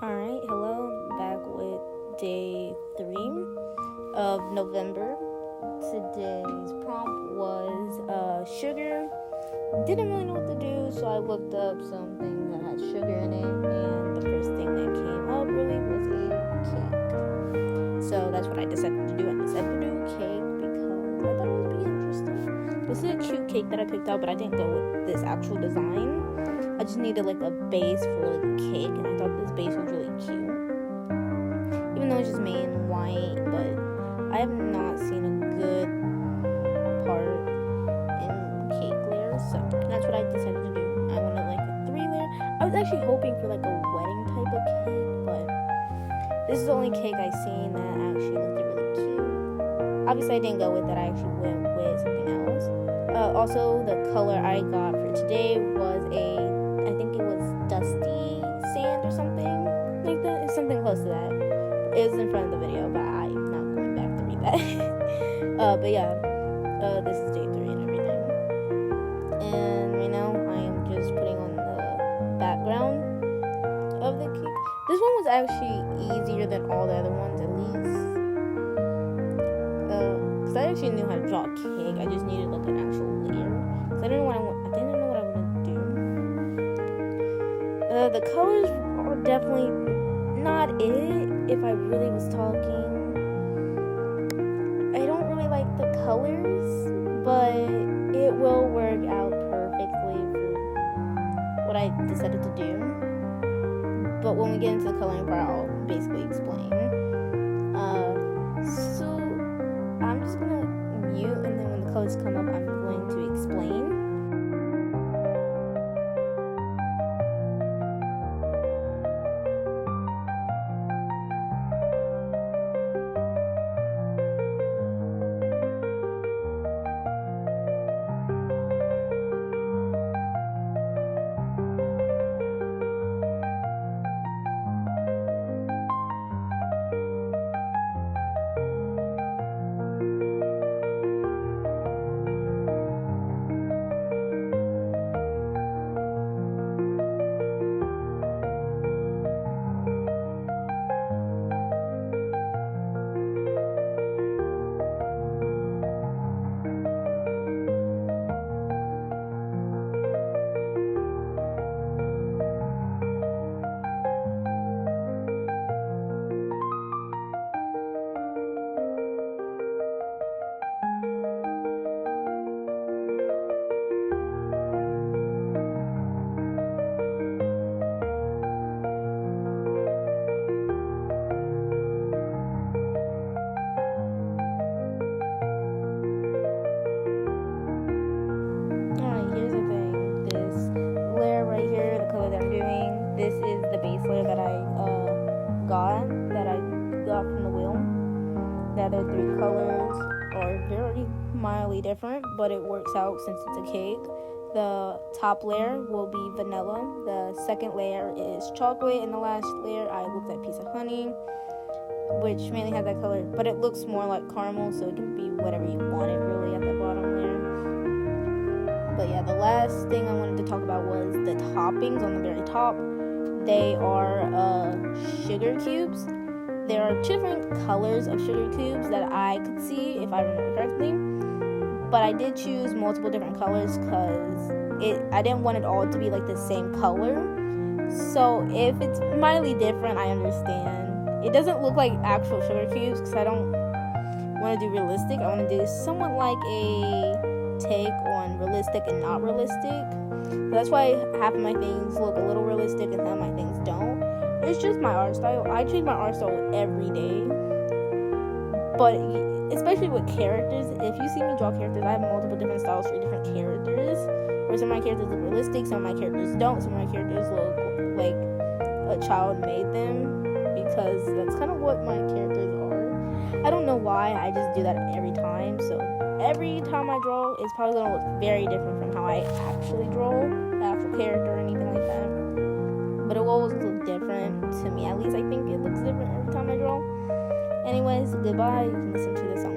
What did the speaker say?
Alright, hello, back with day 3 of November. Today's prompt was sugar. Didn't really know what to do, so I looked up some things that had sugar in it, and the first thing that came up really was a cake. So that's what I decided to do. I decided to do a cake because I thought it would be interesting. This is a cute cake that I picked out, but I didn't go with this actual design. I just needed like a base for like a cake, and I thought this base was really cute. Even though it's just made in white, but I have not seen a good part in cake layers, so that's what I decided to do. I wanted like a 3-layer. I was actually hoping for like a wedding type of cake, but this is the only cake I've seen that actually looked really cute. Obviously, I didn't go with that. I actually went with something else. Also, the color I got for today was I think it was dusty sand or something like that. It's something close to that. It was in front of the video, but I'm not going back to read that. But yeah, this is day 3 and everything. And right now, I am just putting on the background of the cake. This one was actually easier than all the other ones, at least. Because I actually knew how to draw a cake. I just needed like an actual layer. Because I didn't know what I wanted to do. The colors are definitely not it. If I really was talking, I don't really like the colors, but it will work out perfectly for what I decided to do. But when we get into the coloring part, I'll basically explain. So I'm just gonna mute, and then when the colors come up, I'm going to explain. This is the base layer that I got from the wheel. The other 3 colors are very mildly different, but it works out since it's a cake. The top layer will be vanilla. The second layer is chocolate, and the last layer I looked at a piece of honey, which mainly has that color, but it looks more like caramel, so it can be whatever you want it really at the bottom layer. But yeah, the last thing I wanted to talk about was the toppings on the very top. They are sugar cubes. There are 2 different colors of sugar cubes that I could see, if I remember correctly. But I did choose multiple different colors because I didn't want it all to be like the same color. So if it's mildly different, I understand. It doesn't look like actual sugar cubes because I don't want to do realistic. I want to do somewhat like a take on realistic and not realistic. So that's why half of my things look a little realistic and half of my things don't. It's just my art style. I change my art style every day. But especially with characters, if you see me draw characters, I have multiple different styles for different characters. Where some of my characters look realistic, some of my characters don't. Some of my characters look like a child made them, because that's kind of what my characters are. I don't know why, I just do that every time. So every time I draw, it's probably going to look very different from how I actually draw the actual character or anything like that. But it will always look different to me. At least I think it looks different every time I draw. Anyways, goodbye. You can listen to this on